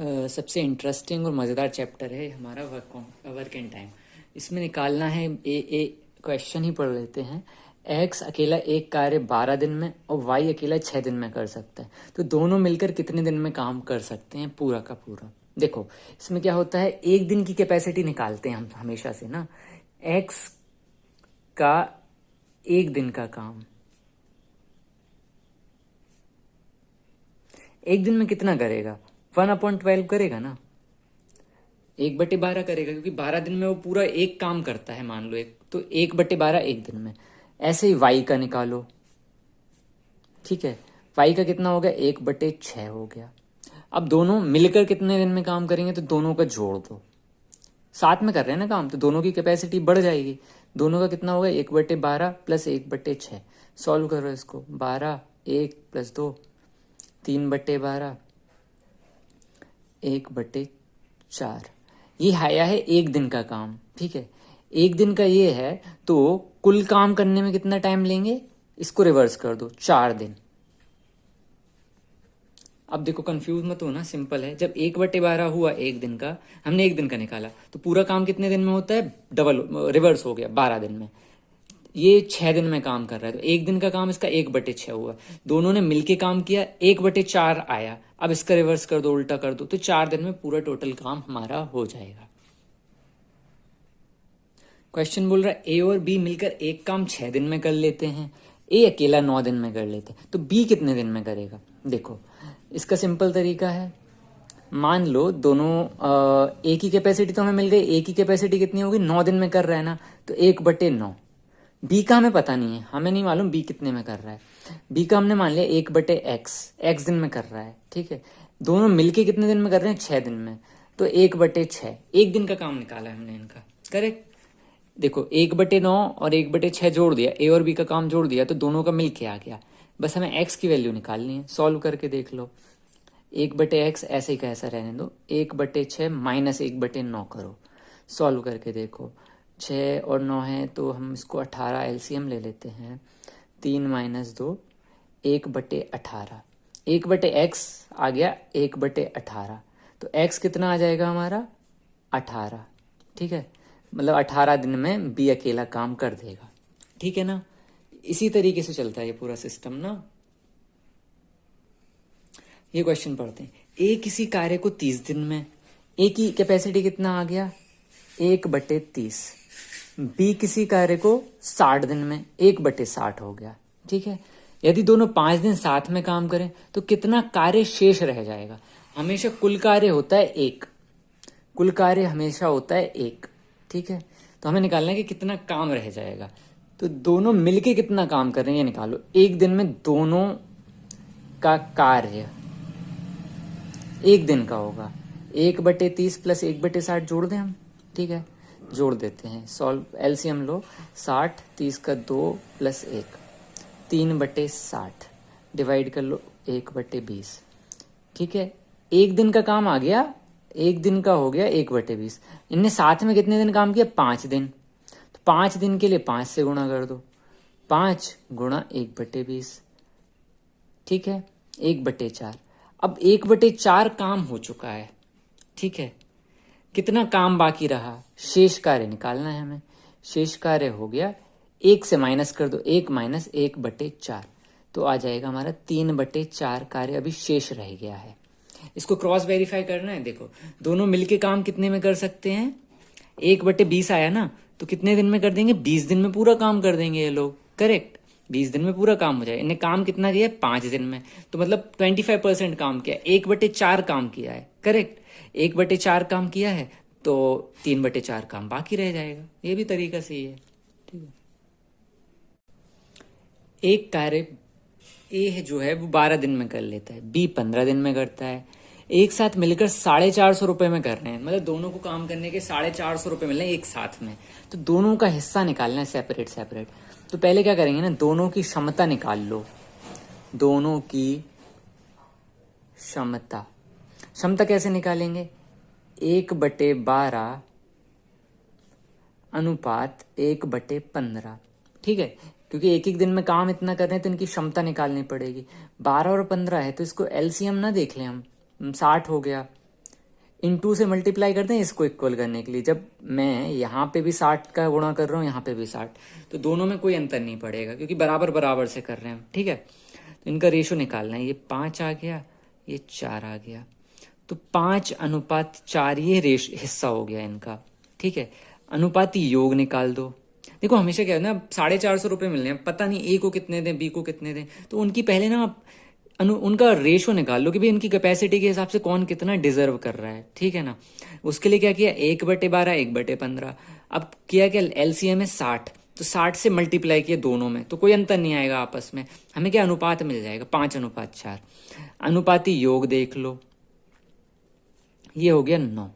सबसे इंटरेस्टिंग और मज़ेदार चैप्टर है हमारा वर्क एंड टाइम। इसमें निकालना है ए क्वेश्चन ही पढ़ लेते हैं। एक्स अकेला एक कार्य 12 दिन में और वाई अकेला 6 दिन में कर सकता है, तो दोनों मिलकर कितने दिन में काम कर सकते हैं पूरा का पूरा। देखो इसमें क्या होता है, एक दिन की कैपेसिटी निकालते हैं हम हमेशा से ना। एक्स का एक दिन का काम एक दिन में कितना करेगा, 1/12 करेगा ना, 1/12 करेगा, क्योंकि 12 दिन में वो पूरा एक काम करता है। मान लो एक, तो 1/12 एक दिन में। ऐसे ही वाई का निकालो, ठीक है, वाई का कितना हो गया, 1/6 हो गया। अब दोनों मिलकर कितने दिन में काम करेंगे, तो दोनों का जोड़ दो, साथ में कर रहे हैं ना काम, तो दोनों की कैपेसिटी बढ़ जाएगी। दोनों का कितना होगा, 1/12 प्लस 1/6। सॉल्व करो इसको, 12 1 प्लस 2 3/12 1/4। ये आया है एक दिन का काम, ठीक है। एक दिन का ये है, तो कुल काम करने में कितना टाइम लेंगे, इसको रिवर्स कर दो, 4 दिन। अब देखो कंफ्यूज मत होना, सिंपल है। जब 1/12 हुआ एक दिन का, हमने एक दिन का निकाला, तो पूरा काम कितने दिन में होता है, डबल रिवर्स हो गया 12 दिन में। ये 6 दिन में काम कर रहा है, तो एक दिन का काम इसका 1/6 हुआ। दोनों ने मिलके काम किया, 1/4 आया। अब इसका रिवर्स कर दो, उल्टा कर दो, तो 4 दिन में पूरा टोटल काम हमारा हो जाएगा। क्वेश्चन बोल रहा है ए और बी मिलकर एक काम 6 दिन में कर लेते हैं, ए अकेला 9 दिन में कर लेते हैं, तो बी कितने दिन में करेगा। देखो इसका सिंपल तरीका है, मान लो दोनों ए की कैपेसिटी तो हमें मिल गई, ए की कैपेसिटी कितनी होगी, 9 दिन में कर रहा है ना, तो 1/9। बी का हमें पता नहीं है, हमें नहीं मालूम बी कितने में कर रहा है। बी का हमने मान लिया 1/x, एक्स दिन में कर रहा है, ठीक है। दोनों मिलके कितने दिन में कर रहे हैं, 6 दिन में, तो 1/6 एक दिन का काम निकाला है हमने इनका, करेक्ट। देखो 1/9 और 1/6 जोड़ दिया, ए और बी का काम जोड़ दिया, तो दोनों का मिल के आ गया। बस हमें एक्स की वैल्यू निकालनी है, सॉल्व करके देख लो। 1/x ऐसे ही कैसा रहने दो, 1/6 माइनस 1/9 करो, सॉल्व करके देखो। 6 और 9 है, तो हम इसको 18 एलसीएम ले लेते हैं। 3 माइनस 2 1/18, 1/x आ गया 1/18, तो x कितना आ जाएगा हमारा, 18, ठीक है। मतलब 18 दिन में बी अकेला काम कर देगा, ठीक है ना। इसी तरीके से चलता है ये पूरा सिस्टम ना। ये क्वेश्चन पढ़ते हैं, ए किसी कार्य को 30 दिन में, ए की कैपेसिटी कितना आ गया, 1/30। बी किसी कार्य को 60 दिन में, 1/60 हो गया, ठीक है। यदि दोनों 5 दिन साथ में काम करें, तो कितना कार्य शेष रह जाएगा। हमेशा कुल कार्य होता है एक, कुल कार्य हमेशा होता है एक, ठीक है। तो हमें निकालना है कि कितना काम रह जाएगा, तो दोनों मिलके कितना काम कर रहे हैं ये निकालो। एक दिन में दोनों का कार्य एक दिन का होगा, 1/30 प्लस 1/60 जोड़ दें हम, ठीक है, जोड़ देते हैं। सॉल्व, एलसीएम लो, 60 30 का 2 प्लस 1 3/60, डिवाइड कर लो 1/20, ठीक है। एक दिन का काम आ गया, एक दिन का हो गया 1/20। इनने साथ में कितने दिन काम किया, 5 दिन, तो 5 दिन के लिए 5 से गुणा कर दो, 5 गुणा 1/20, ठीक है, 1/4। अब 1/4 काम हो चुका है, ठीक है। कितना काम बाकी रहा, शेष कार्य निकालना है हमें। शेष कार्य हो गया, 1 से माइनस कर दो, 1 माइनस 1/4, तो आ जाएगा हमारा 3/4 कार्य अभी शेष रह गया है। इसको क्रॉस वेरीफाई करना है। देखो दोनों मिलके काम कितने में कर सकते हैं, 1/20 आया ना, तो कितने दिन में कर देंगे, 20 दिन में पूरा काम कर देंगे ये लोग, करेक्ट। 20 दिन में पूरा काम हो जाएगा। इन्हें काम कितना किया है, 5 दिन में, तो मतलब 25% काम किया, 1/4 काम किया है, करेक्ट। 1/4 काम किया है, तो 3/4 काम बाकी रह जाएगा। ये भी तरीका सही है, ठीक है। एक कार्य ए है जो है वो 12 दिन में कर लेता है, बी 15 दिन में करता है। एक साथ मिलकर 450 रुपए में कर रहे हैं, मतलब दोनों को काम करने के 450 रुपए मिल रहे हैं एक साथ में, तो दोनों का हिस्सा निकालना है सेपरेट सेपरेट। तो पहले क्या करेंगे ना, दोनों की क्षमता निकाल लो, दोनों की क्षमता। क्षमता कैसे निकालेंगे, 1/12 अनुपात 1/15, ठीक है। क्योंकि एक एक दिन में काम इतना कर रहे हैं, तो इनकी क्षमता निकालनी पड़ेगी। 12 और 15 है, तो इसको एलसीएम ना देख लें हम, 60 हो गया, इन 2 से मल्टीप्लाई करते हैं इसको इक्वल करने के लिए। जब मैं यहाँ पे भी 60 का गुणा कर रहा हूँ, यहाँ पे भी 60, तो दोनों में कोई अंतर नहीं पड़ेगा क्योंकि बराबर बराबर से कर रहे हैं, ठीक है। तो इनका रेशो निकालना है, ये 5 आ गया, ये 4 आ गया, तो 5:4 ये हिस्सा हो गया इनका, ठीक है। अनुपाती योग निकाल दो। देखो हमेशा क्या है ना, 450 रुपये मिलने हैं, पता नहीं ए को कितने दें, बी को कितने दें, तो उनकी पहले ना आप उनका रेशो निकाल लो कि भाई इनकी कैपेसिटी के हिसाब से कौन कितना डिजर्व कर रहा है, ठीक है ना। उसके लिए क्या किया, 1/12 1/15। अब किया क्या, एलसीएम है 60, तो 60 से मल्टीप्लाई किया दोनों में, तो कोई अंतर नहीं आएगा आपस में, हमें क्या अनुपात मिल जाएगा 5:4। अनुपाती योग देख लो, ये हो गया 9,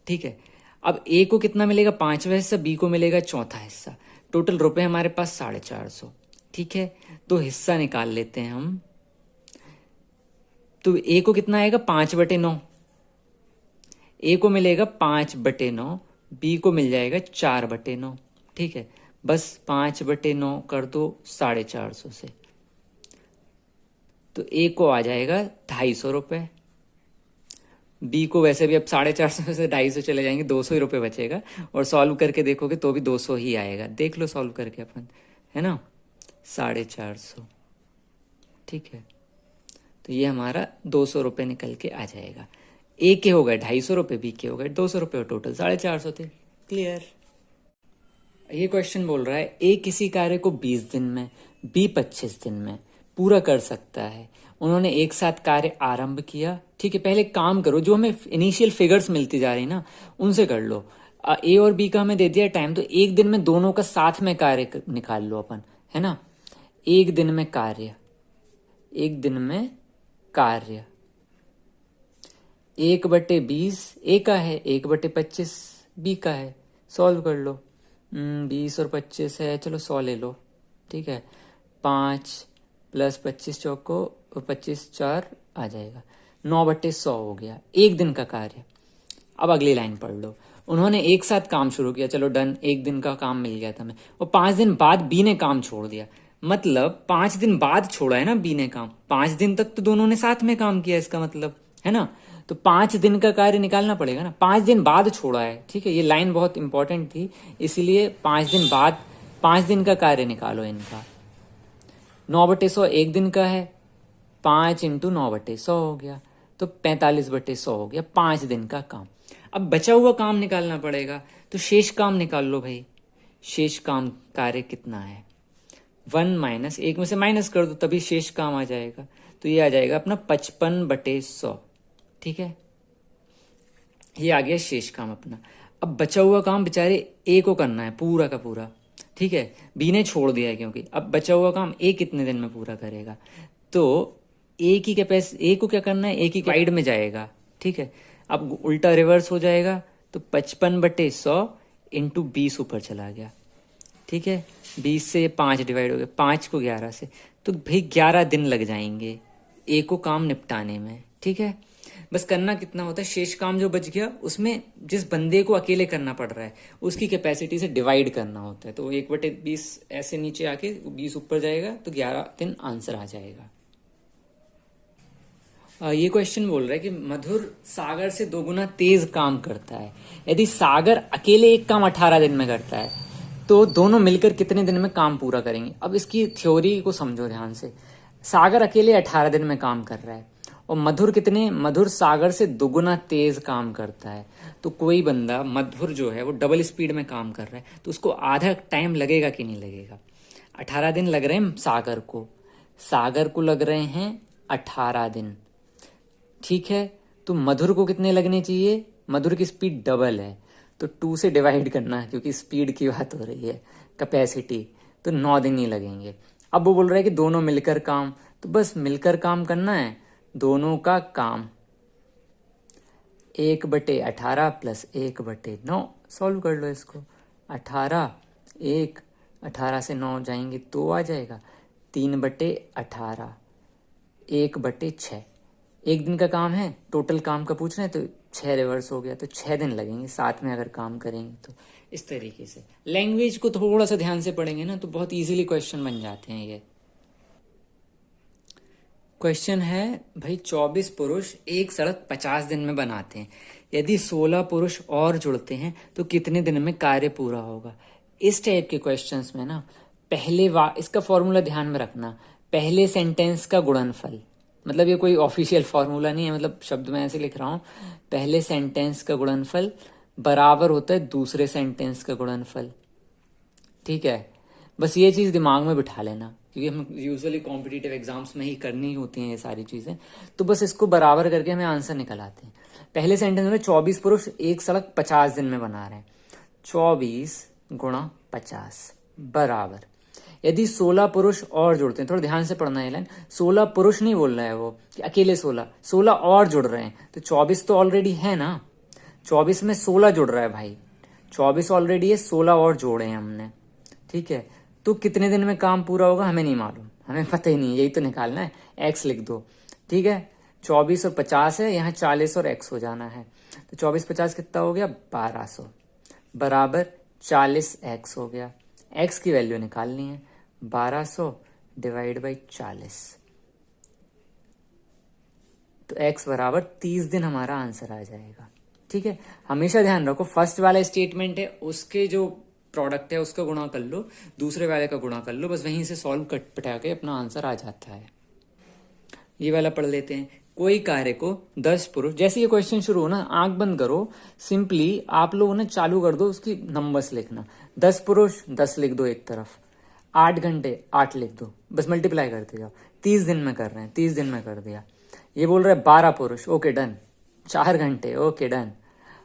ठीक है। अब ए को कितना मिलेगा, 5वां हिस्सा, बी को मिलेगा 4था हिस्सा, टोटल रुपए हमारे पास 450, ठीक है। तो हिस्सा निकाल लेते हैं हम, तो ए को कितना आएगा 5/9, ए को मिलेगा 5/9, बी को मिल जाएगा 4/9, ठीक है। बस 5/9 कर दो 450 से, तो ए को आ जाएगा 250 रुपये, बी को वैसे भी अब 450 से 250 चले जाएंगे, 200 ही रुपये बचेगा, और सॉल्व करके देखोगे तो भी 200 ही आएगा, देख लो सॉल्व करके अपन, है ना, 450, ठीक है। तो ये हमारा 200 रुपये निकल के आ जाएगा। ए के हो गए 250 रुपये, बी के हो गए 200 रुपये, टोटल 450 थे। क्लियर। ये क्वेश्चन बोल रहा है ए किसी कार्य को 20 दिन में, बी 25 दिन में पूरा कर सकता है। उन्होंने एक साथ कार्य आरंभ किया, ठीक है। पहले काम करो, जो हमें इनिशियल फिगर्स मिलती जा रही ना उनसे कर लो। ए और बी का हमें दे दिया टाइम, तो एक दिन में दोनों का साथ में कार्य निकाल लो अपन, है ना। एक दिन में कार्य, एक दिन में कार्य 1/20 ए का है, 1/25 बी का है, सॉल्व कर लो। 20 और 25 है, चलो 100 ले लो, ठीक है। 5 + 25 चौको 25 4 आ जाएगा, 9/100 हो गया, एक दिन का कार्य। अब अगली लाइन पढ़ लो। उन्होंने एक साथ काम शुरू किया, चलो डन, एक दिन का काम मिल गया था हमें, और 5 दिन बाद बी ने काम छोड़ दिया, मतलब 5 दिन बाद छोड़ा है ना बी ने काम, 5 दिन तक तो दोनों ने साथ में काम किया, इसका मतलब, है ना। तो 5 दिन का कार्य निकालना पड़ेगा ना, 5 दिन बाद छोड़ा है, ठीक है। ये लाइन बहुत इंपॉर्टेंट थी, इसीलिए 5 दिन बाद 5 दिन का कार्य निकालो इनका। 9/100 एक दिन का है, 5 × 9/100 हो गया, तो 45/100 हो गया 5 दिन का काम। अब बचा हुआ काम निकालना पड़ेगा, तो शेष काम निकाल लो भाई। शेष काम कार्य कितना है, 1 - 1 में से माइनस कर दो, तभी शेष काम आ जाएगा। तो ये आ जाएगा अपना 55/100, ठीक है। ये आ गया शेष काम अपना। अब बचा हुआ काम बेचारे ए को करना है पूरा का पूरा, ठीक है। बी ने छोड़ दिया है क्योंकि, अब बचा हुआ काम ए कितने दिन में पूरा करेगा, तो ए की कैपेसिटी, ए को क्या करना है, ए की साइड में जाएगा, ठीक है। अब उल्टा रिवर्स हो जाएगा, तो 55/100 × 20 ऊपर चला गया, ठीक है। 20 से 5 डिवाइड हो गया, 5 को 11 से, तो भाई 11 दिन लग जाएंगे ए को काम निपटाने में, ठीक है। बस करना कितना होता है, शेष काम जो बच गया उसमें जिस बंदे को अकेले करना पड़ रहा है उसकी कैपेसिटी से डिवाइड करना होता है, तो 1/20 ऐसे नीचे आके 20 ऊपर जाएगा, तो 11 दिन आंसर आ जाएगा। ये क्वेश्चन बोल रहा है कि मधुर सागर से 2 गुना तेज काम करता है। यदि सागर अकेले एक काम 18 दिन में करता है, तो दोनों मिलकर कितने दिन में काम पूरा करेंगे। अब इसकी थ्योरी को समझो ध्यान से। सागर अकेले 18 दिन में काम कर रहा है, और मधुर सागर से 2 गुना तेज काम करता है। तो कोई बंदा, मधुर जो है वो डबल स्पीड में काम कर रहा है, तो उसको आधा टाइम लगेगा कि नहीं लगेगा। 18 दिन लग रहे हैं सागर को लग रहे हैं 18 दिन, ठीक है। तो मधुर को कितने लगने चाहिए, मधुर की स्पीड डबल है, तो 2 से डिवाइड करना है क्योंकि स्पीड की बात हो रही है, कैपेसिटी, तो 9 दिन ही लगेंगे। अब वो बोल रहा है कि दोनों मिलकर काम, तो बस मिलकर काम करना है, दोनों का काम 1/18 + 1/9, सॉल्व कर लो इसको। 18 से 9 जाएंगे तो आ जाएगा 3/18, 1/6। एक दिन का काम है, टोटल काम का पूछ रहे हैं, तो 6 रिवर्स हो गया, तो 6 दिन लगेंगे साथ में अगर काम करेंगे तो। इस तरीके से लैंग्वेज को थोड़ा सा ध्यान से पढ़ेंगे ना, तो बहुत इजीली क्वेश्चन बन जाते हैं ये। क्वेश्चन है भाई 24 पुरुष एक सड़क 50 दिन में बनाते हैं, यदि 16 पुरुष और जुड़ते हैं तो कितने दिन में कार्य पूरा होगा। इस टाइप के क्वेश्चंस में ना पहले इसका फॉर्मूला ध्यान में रखना, पहले सेंटेंस का गुणनफल, मतलब ये कोई ऑफिशियल फॉर्मूला नहीं है, मतलब शब्द में ऐसे लिख रहा हूं, पहले सेंटेंस का गुणनफल बराबर होता है दूसरे सेंटेंस का गुणनफल। ठीक है, बस ये चीज दिमाग में बिठा लेना, क्योंकि हम यूजुअली कॉम्पिटिटिव एग्जाम्स में ही करनी होती हैं ये सारी चीजें, तो बस इसको बराबर करके हमें आंसर निकल आते हैं। पहले सेंटेंस में 24 पुरुष एक सड़क 50 दिन में बना रहे हैं, 24 गुणा 50 बराबर, यदि 16 पुरुष और जुड़ते हैं, थोड़ा ध्यान से पढ़ना है लाइन, 16 पुरुष नहीं बोल रहा है वो कि अकेले 16 और जुड़ रहे हैं, तो 24 तो ऑलरेडी है ना, 24 में 16 जुड़ रहा है भाई, 24 ऑलरेडी है, 16 और जोड़े हैं हमने। ठीक है, तो कितने दिन में काम पूरा होगा हमें नहीं मालूम, हमें पता ही नहीं, यही तो निकालना है, एक्स लिख दो। ठीक है, 24 और 50 है, यहाँ 40 और एक्स हो जाना है, तो 24 50 कितना हो गया 1200 बराबर 40 एक्स हो गया। एक्स की वैल्यू निकालनी है, 1200 डिवाइड बाई 40, तो एक्स बराबर 30 दिन हमारा आंसर आ जाएगा। ठीक है, हमेशा ध्यान रखो फर्स्ट वाला स्टेटमेंट है उसके जो प्रोडक्ट है उसका गुणा कर लो, दूसरे वाले का गुणा कर लो, बस वहीं से सॉल्व कट पटा के अपना आंसर आ जाता है। ये वाला पढ़ लेते हैं, कोई कार्य को 10 पुरुष, जैसे ये क्वेश्चन शुरू हो ना आंख बंद करो, सिंपली आप लोगों ने चालू कर दो उसकी नंबर्स लिखना, 10 पुरुष 10 लिख दो एक तरफ, 8 घंटे 8 लिख दो, बस मल्टीप्लाई करते जाओ, 30 दिन में कर रहे हैं 30 दिन में कर दिया। ये बोल रहे हैं 12 पुरुष, ओके डन, 4 घंटे ओके डन,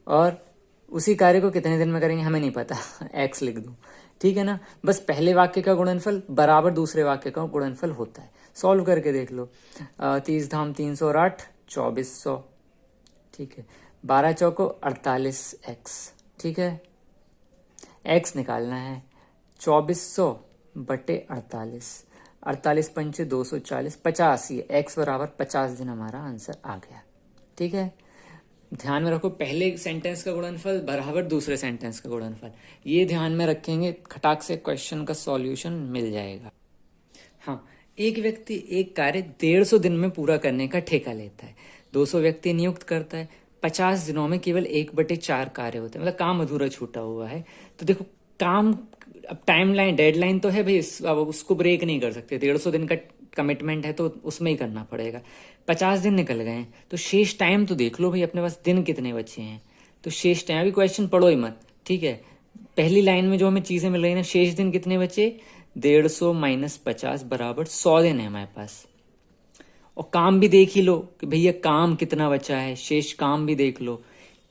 और उसी कार्य को कितने दिन में करेंगे हमें नहीं पता, एक्स लिख दो। ठीक है ना, बस पहले वाक्य का गुणनफल बराबर दूसरे वाक्य का गुणनफल होता है, सॉल्व करके देख लो, 30 धाम 300 और 8 2400। ठीक है, 12 चौको 48 एक्स। ठीक है, एक्स निकालना है, 2400 बटे 48, 48 पंचे 240, 50, ये एक्स बराबर 50 दिन हमारा आंसर आ गया। ठीक है, ध्यान में रखो पहले सेंटेंस का गुणनफल बराबर दूसरे सेंटेंस का गुणनफल, ये ध्यान में रखेंगे, खटाक से क्वेश्चन का सॉल्यूशन मिल जाएगा। हाँ, एक व्यक्ति एक कार्य 150 दिन में पूरा करने का ठेका लेता है, 200 व्यक्ति नियुक्त करता है, 50 दिनों में केवल 1/4 कार्य होते हैं, मतलब काम अधूरा छूटा हुआ है। तो देखो काम, अब टाइमलाइन डेडलाइन तो है भाई, अब उसको ब्रेक नहीं कर सकते, 150 दिन का कमिटमेंट है तो उसमें ही करना पड़ेगा। 50 दिन निकल गए हैं तो शेष टाइम तो देख लो भाई, अपने पास दिन कितने बचे हैं, तो शेष टाइम, अभी क्वेश्चन पढ़ो ही मत। ठीक है, पहली लाइन में जो हमें चीजें मिल रही है ना, शेष दिन कितने बचे, 150 माइनस 50 बराबर 100 दिन है हमारे पास। और काम भी देख ही लो कि भैया काम कितना बचा है, शेष काम भी देख लो,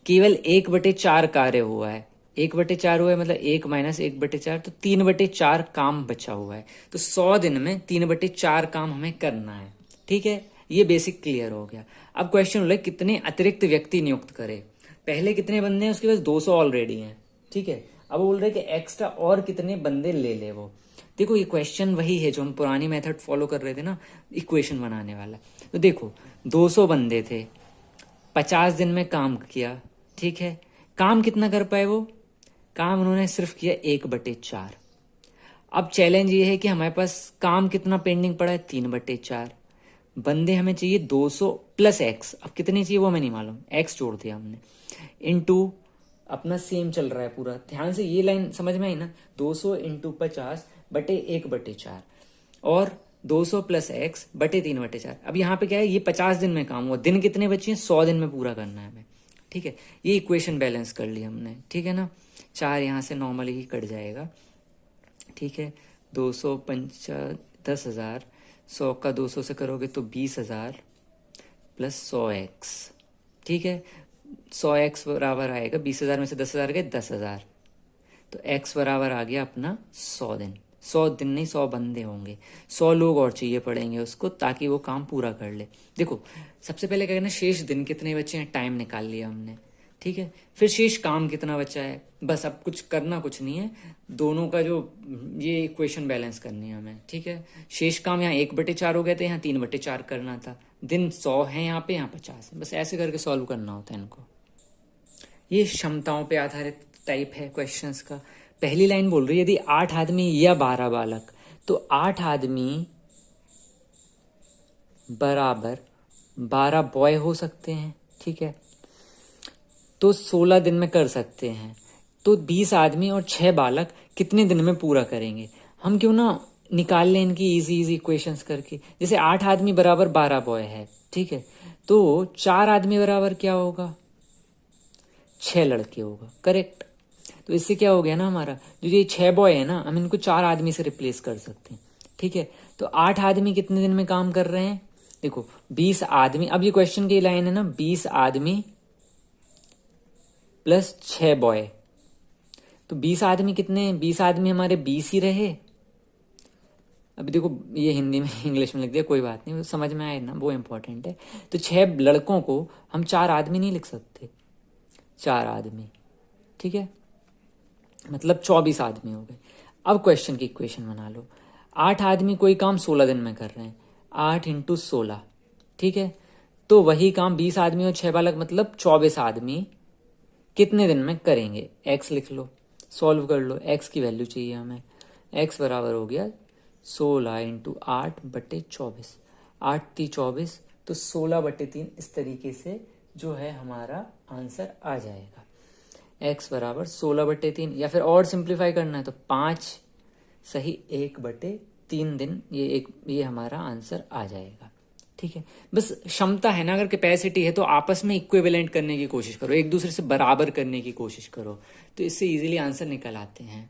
केवल 1/4 कार्य हुआ है, 1/4 हुआ है, मतलब 1 माइनस 1/4, तो 3/4 काम बचा हुआ है, तो 100 दिन में 3/4 काम हमें करना है। ठीक है, ये बेसिक क्लियर हो गया। अब क्वेश्चन हो रहा है कितने अतिरिक्त व्यक्ति नियुक्त करे, पहले कितने बंदे हैं उसके पास 200 ऑलरेडी हैं। ठीक है, अब बोल रहे कि एक्स्ट्रा और कितने बंदे ले ले वो। देखो ये क्वेश्चन वही है जो हम पुरानी मेथड फॉलो कर रहे थे ना, इक्वेशन बनाने वाला। तो देखो 200 बंदे थे, 50 दिन में काम किया। ठीक है, काम कितना कर पाए वो, काम उन्होंने सिर्फ किया 1/4। अब चैलेंज ये है कि हमारे पास काम कितना पेंडिंग पड़ा है, 3/4, बंदे हमें चाहिए 200 प्लस एक्स, अब कितने चाहिए वो हमें नहीं मालूम, एक्स जोड़ दिया हमने, इनटू अपना सेम चल रहा है पूरा, ध्यान से ये लाइन समझ में आई ना, 200 इंटू 50 बटे 1/4 और 200 प्लस एक्स बटे 3/4। अब यहाँ पे क्या है, ये 50 दिन में काम हुआ, दिन कितने बचे हैं, 100 दिन में पूरा करना है हमें। ठीक है, ये इक्वेशन बैलेंस कर ली हमने। ठीक है ना, 4 यहाँ से नॉर्मली ही कट जाएगा। ठीक है, 200 10,000, 100 का 200 से करोगे तो 20,000 प्लस 100 एक्स। ठीक है, 100 एक्स बराबर आएगा, 20,000 में से 10,000 गए 10,000, तो एक्स बराबर आ गया अपना 100 दिन। 100 दिन नहीं 100 बंदे होंगे, 100 लोग और चाहिए पड़ेंगे उसको ताकि वो काम पूरा कर ले। देखो सबसे पहले क्या करना, शेष दिन कितने बचे हैं, टाइम निकाल लिया हमने। ठीक है, फिर शेष काम कितना बचा है, बस अब कुछ करना कुछ नहीं है, दोनों का जो ये इक्वेशन बैलेंस करनी है हमें। ठीक है, शेष काम यहाँ 1/4 हो गए थे, यहाँ 3/4 करना था, दिन 100 है यहाँ पे, यहाँ 50 है, बस ऐसे करके सॉल्व करना होता है इनको। ये क्षमताओं पे आधारित टाइप है क्वेश्चंस का। पहली लाइन बोल रही है यदि 8 आदमी या 12 बालक, तो 8 आदमी बराबर 12 बॉय हो सकते हैं, ठीक है, तो 16 दिन में कर सकते हैं। तो 20 आदमी और 6 बालक कितने दिन में पूरा करेंगे? हम क्यों ना निकाल लें इनकी इजी इजी इक्वेशंस करके। जैसे 8 आदमी बराबर 12 बॉय है, ठीक है, तो 4 आदमी बराबर क्या होगा? 6 लड़के होगा, करेक्ट। तो इससे क्या हो गया ना, हमारा जो ये 6 बॉय है ना, हम इनको 4 आदमी से रिप्लेस कर सकते हैं, ठीक है। तो 8 आदमी कितने दिन में काम कर रहे हैं? देखो 20 आदमी, अब ये क्वेश्चन की लाइन है ना, 20 आदमी प्लस 6 बॉय, तो 20 आदमी कितने? 20 आदमी हमारे 20 ही रहे। अभी देखो ये हिंदी में इंग्लिश में लिख दिया, कोई बात नहीं, वो समझ में आए ना, वो इंपॉर्टेंट है। तो 6 लड़कों को हम 4 आदमी नहीं लिख सकते, 4 आदमी, ठीक है, मतलब 24 आदमी हो गए। अब क्वेश्चन की इक्वेशन बना लो। 8 आदमी कोई काम 16 दिन में कर रहे हैं, 8 इंटू 16, ठीक है, तो वही काम 20 आदमी और 6 बालक मतलब 24 आदमी कितने दिन में करेंगे? एक्स लिख लो, सॉल्व कर लो, एक्स की वैल्यू चाहिए हमें। एक्स बराबर हो गया 16 इंटू 8/24, 8×3 = 24, तो 16/3 इस तरीके से जो है हमारा आंसर आ जाएगा। एक्स बराबर 16/3, या फिर और सिंप्लीफाई करना है तो 5 सही 1/3 दिन, ये हमारा आंसर आ जाएगा, ठीक है। बस क्षमता है ना, अगर कैपेसिटी है तो आपस में इक्विवेलेंट करने की कोशिश करो, एक दूसरे से बराबर करने की कोशिश करो, तो इससे इजीली आंसर निकल आते हैं।